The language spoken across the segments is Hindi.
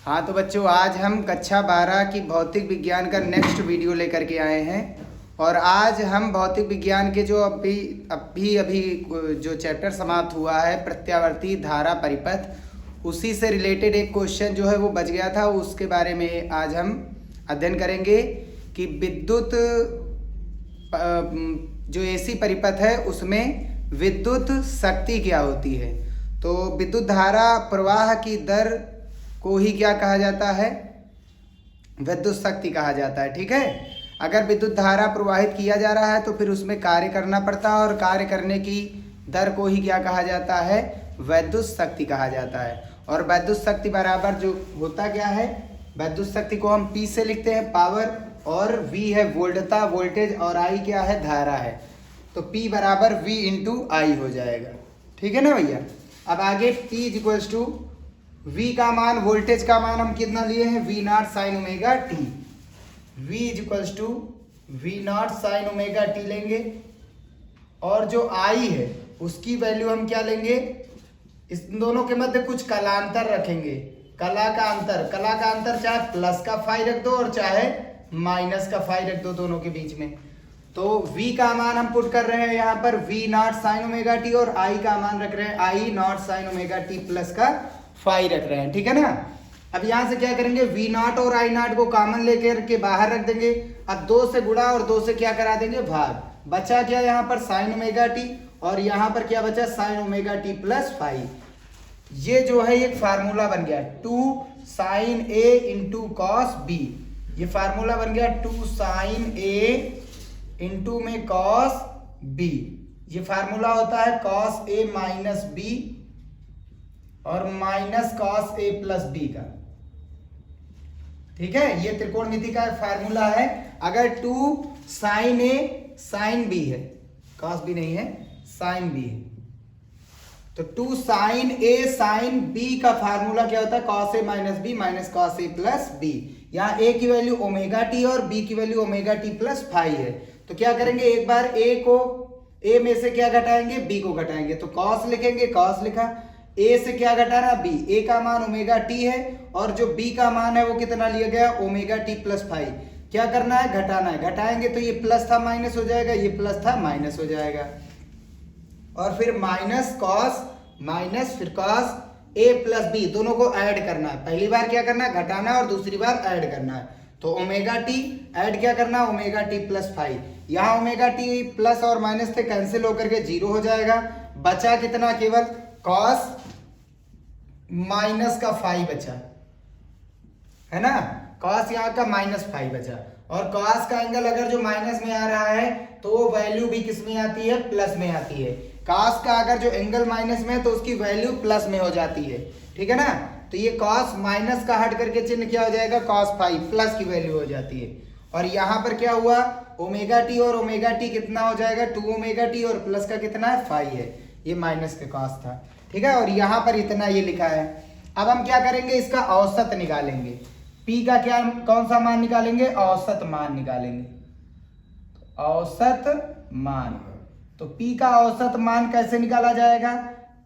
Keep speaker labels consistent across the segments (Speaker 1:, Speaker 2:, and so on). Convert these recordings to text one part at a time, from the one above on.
Speaker 1: हाँ तो बच्चों, आज हम कक्षा 12 की भौतिक विज्ञान का नेक्स्ट वीडियो लेकर के आए हैं। और आज हम भौतिक विज्ञान के जो अभी जो चैप्टर समाप्त हुआ है, प्रत्यावर्ती धारा परिपथ, उसी से रिलेटेड एक क्वेश्चन जो है वो बच गया था, उसके बारे में आज हम अध्ययन करेंगे कि विद्युत जो एसी परिपथ है उसमें विद्युत शक्ति क्या होती है। तो विद्युत धारा प्रवाह की दर को ही क्या कहा जाता है? विद्युत शक्ति कहा जाता है। ठीक है, अगर विद्युत धारा प्रवाहित किया जा रहा है तो फिर उसमें कार्य करना पड़ता है, और कार्य करने की दर को ही क्या कहा जाता है? विद्युत शक्ति कहा जाता है। और विद्युत शक्ति बराबर जो होता क्या है, विद्युत शक्ति को हम P से लिखते हैं, पावर, और V है वोल्टता, वोल्टेज, और I क्या है? धारा है। तो P बराबर V इंटू I हो जाएगा। ठीक है ना भैया। अब आगे P is equals to V का मान, वोल्टेज का मान हम कितना लिए हैं? V nought sine omega t. V is equals to V nought sine omega t लेंगे, और जो I है उसकी वैल्यू हम क्या लेंगे? इस दोनों के मध्य कुछ कलांतर रखेंगे। कला का अंतर चाहे प्लस का फाई रख दो और चाहे माइनस का फाई रख दो, दोनों के बीच में। तो V का मान हम पुट कर रहे हैं यहाँ पर V nought sine omega t, और I का मान रख रहे हैं I not sine omega t plus का फाई रख रहे हैं। ठीक है ना। अब यहाँ से क्या करेंगे? V नॉट और I नॉट को कॉमन लेकर के बाहर रख देंगे। अब 2 से गुणा और 2 से क्या करा देंगे? भाग। बचा क्या यहाँ पर? साइन ओमेगा टी, और यहाँ पर क्या बचा? Sine omega t plus phi. ये जो है एक फार्मूला बन गया 2 sine A into cos B. ये फार्मूला बन गया 2 साइन ए इंटू में कॉस बी। ये फार्मूला होता है कॉस ए माइनस बी और minus cos A plus B का। ठीक है, ये त्रिकोणमिति का फार्मूला है। अगर 2 साइन ए साइन बी है, कॉस बी नहीं है, साइन बी है, तो 2 साइन ए साइन बी का फार्मूला क्या होता है? Cos A minus B minus cos A plus B. यहाँ ए की वैल्यू ओमेगा टी और बी की value omega t plus phi है। तो क्या करेंगे? एक बार ए में से क्या घटाएंगे? बी को घटाएंगे। तो कॉस लिखेंगे, कॉस लिखा। ए से क्या घटाना? बी। ए का मान ओमेगा टी है, और जो बी का मान है वो कितना लिया गया? Omega t plus phi. क्या करना है? घटाना है। घटाएंगे तो ये प्लस था माइनस हो जाएगा, ये प्लस था माइनस हो जाएगा, और फिर माइनस कॉस माइनस फिर कॉस ए प्लस बी, दोनों को ऐड करना है। पहली बार क्या करना है? घटाना है, और दूसरी बार ऐड करना है। तो ओमेगा टी ऐड क्या करना? Omega t plus phi. यहाँ ओमेगा टी प्लस और माइनस थे, कैंसिल होकर के 0 हो जाएगा। बचा कितना? केवल कॉस माइनस का फाई बचा है ना। कॉस यहाँ का माइनस फाई बचा, और कॉस का एंगल अगर जो माइनस में आ रहा है तो वो वैल्यू भी किस में आती है? प्लस में आती है। कॉस का अगर जो एंगल माइनस में है तो उसकी वैल्यू प्लस में हो जाती है। ठीक है ना। तो ये कॉस माइनस का हट करके चिन्ह क्या हो जाएगा? कॉस फाई, प्लस की वैल्यू हो जाती है। और यहाँ पर क्या हुआ? ओमेगा टी और ओमेगा टी कितना हो जाएगा? 2 ओमेगा टी, और प्लस का कितना है? फाई है। ये माइनस का कॉस था। ठीक है, और यहाँ पर इतना ये लिखा है। अब हम क्या करेंगे? इसका औसत निकालेंगे। P का क्या, कौन सा मान निकालेंगे? औसत मान निकालेंगे। औसत मान। तो P का औसत मान कैसे निकाला जाएगा?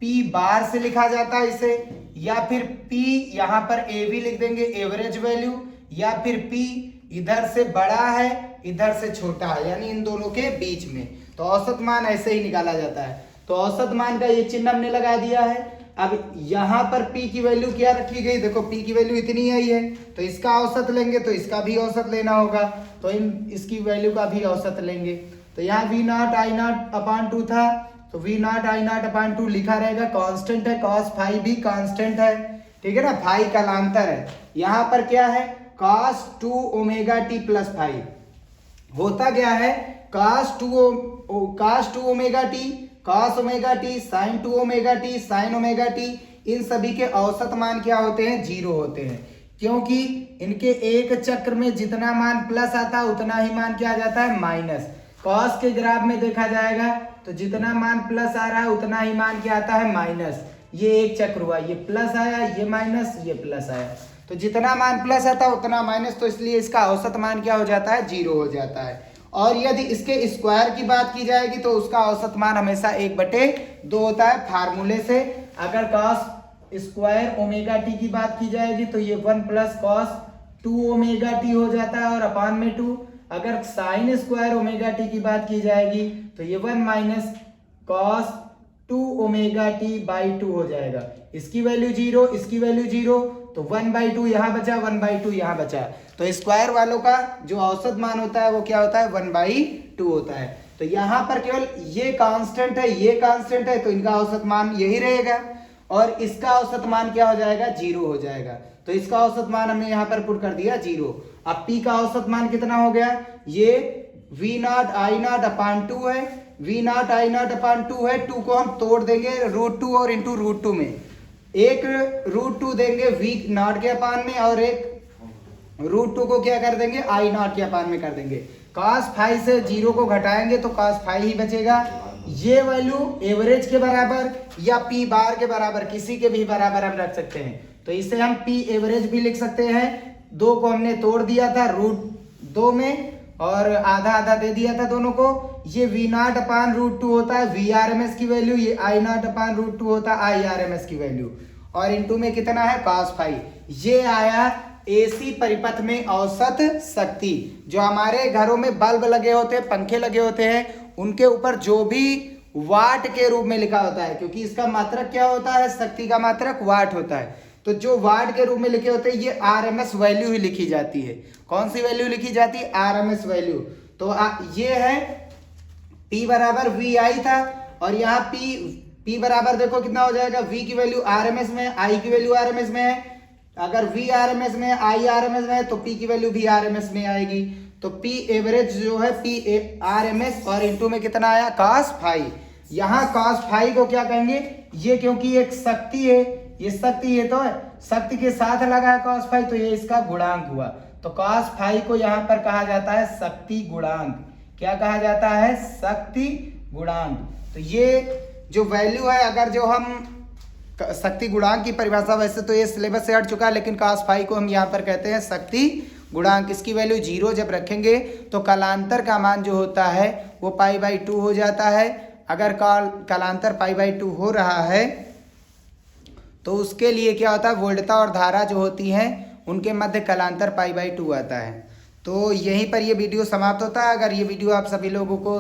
Speaker 1: P बार से लिखा जाता है इसे, या फिर P यहाँ पर AV लिख देंगे, एवरेज वैल्यू, या फिर P इधर से बड़ा है इधर से छोटा है, यानी इन दोनों के बीच में। तो औसत मान ऐसे ही निकाला जाता है। तो औसत मान का ये चिन्ह हमने लगा दिया है। अब यहाँ पर P की वैल्यू क्या रखी गई? देखो P की वैल्यू इतनी ही है, तो इसका औसत लेंगे तो इसका भी औसत लेना होगा, तो इसकी वैल्यू का भी औसत लेंगे। तो यहाँ V नॉट आई नॉट अपान 2 था, तो V नॉट आई नॉट अपान 2 लिखा रहेगा। कांस्टेंट है, cos फाई भी कांस्टेंट है। ठीक है ना, फाई कलांतर है। यहाँ पर क्या है? cos 2 omega t plus phi. होता क्या है? cos 2 omega t, cos omega t, sin 2 omega t, sin omega t, इन सभी के औसत मान क्या होते हैं? 0 होते हैं, क्योंकि इनके एक चक्र में जितना मान प्लस आता है उतना ही मान क्या आ जाता है? माइनस। कॉस के ग्राफ में देखा जाएगा तो जितना मान प्लस आ रहा है उतना ही मान क्या आता है? माइनस। ये एक चक्र हुआ, ये प्लस आया, ये माइनस, ये प्लस आया, तो जितना मान प्लस आता है उतना माइनस, तो इसलिए इसका औसत मान क्या हो जाता है? 0 हो जाता है। और यदि इसके स्क्वायर की बात की जाएगी तो उसका औसत मान हमेशा 1/2 होता है फार्मूले से। अगर cos स्क्वायर ओमेगा टी की बात की जाएगी तो ये 1 प्लस कॉस 2 ओमेगा टी हो जाता है और अपान में 2। अगर साइन स्क्वायर ओमेगा टी की बात की जाएगी तो ये 1 minus cos 2 omega T by 2 हो जाएगा। इसकी वैल्यू 0, इसकी वैल्यू 0, तो 1/2 यहाँ बचा, 1/2 यहाँ बचा। तो स्क्वायर वालों का जो औसत मान होता है वो क्या होता है, 1/2 होता है। तो यहाँ पर केवल ये कांस्टेंट है, ये कांस्टेंट है, तो इनका औसत मान यही रहेगा और इसका औसत मान क्या हो जाएगा, 0 हो जाएगा। तो इसका औसत मान हमने यहाँ पर पुट कर दिया 0। अब P का औसत मान कितना हो गया, ये V0 I0 अपान 2 है, V0 I0 अपान 2 है। 2 को हम तोड़ देंगे √2 और इंटू √2 में, एक √2 देंगे V0 के अपान में और एक √2 को क्या कर देंगे, I0 के अपान में कर देंगे। cos फाई से 0 को घटाएंगे तो cos फाई ही बचेगा। ये वैल्यू एवरेज के बराबर या P बार के बराबर, किसी के भी बराबर हम रख सकते हैं। तो इसे हम P एवरेज भी लिख सकते हैं। 2 को हमने तोड़ दिया था √2 में और आधा आधा दे दिया था दोनों को। ये V0 अपान √2 होता है VRMS की वैल्यू, ये I0 अपान √2 होता है IRMS की वैल्यू, और इनटू में कितना है, cos फाई। ये आया AC परिपथ में औसत शक्ति। जो हमारे घरों में बल्ब लगे होते हैं, पंखे लगे होते हैं, उनके ऊपर जो भी वाट के रूप में लिखा होता है, क्योंकि इसका मात्रक क्या होता है, शक्ति का मात्रक वाट होता है, तो जो वाट के रूप में लिखे होते हैं ये RMS वैल्यू ही लिखी जाती है। कौन सी वैल्यू लिखी जाती है, RMS वैल्यू। तो ये है P बराबर VI था और यहाँ P बराबर देखो कितना हो जाएगा, V की वैल्यू RMS में, I की वैल्यू RMS में है। अगर V RMS में, I RMS में है तो P की वैल्यू भी RMS में आएगी। तो P एवरेज जो है P RMS और इंटू में कितना आया, cos फाई। यहाँ cos फाई को क्या कहेंगे, ये क्योंकि एक शक्ति है, ये शक्ति है तो शक्ति के साथ लगा है cos फाई, तो ये इसका गुणांक हुआ। तो cos फाई को यहाँ पर कहा जाता है शक्ति गुणांक। क्या कहा जाता है, शक्ति गुणांक। तो ये जो वैल्यू है, अगर जो हम शक्ति गुणांक की परिभाषा, वैसे तो ये सिलेबस से हट चुका है, लेकिन cos फाई को हम यहाँ पर कहते हैं शक्ति गुणांक। इसकी वैल्यू 0 जब रखेंगे तो कालांतर का मान जो होता है वो π/2 हो जाता है। अगर कालांतर π/2 हो रहा है तो उसके लिए क्या होता है, वोल्टता और धारा जो होती हैं उनके मध्य कालांतर π/2 आता है। तो यहीं पर ये वीडियो समाप्त होता है। अगर ये वीडियो आप सभी लोगों को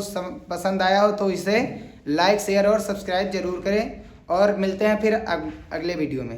Speaker 1: पसंद आया हो तो इसे लाइक, शेयर और सब्सक्राइब जरूर करें और मिलते हैं फिर अगले वीडियो में।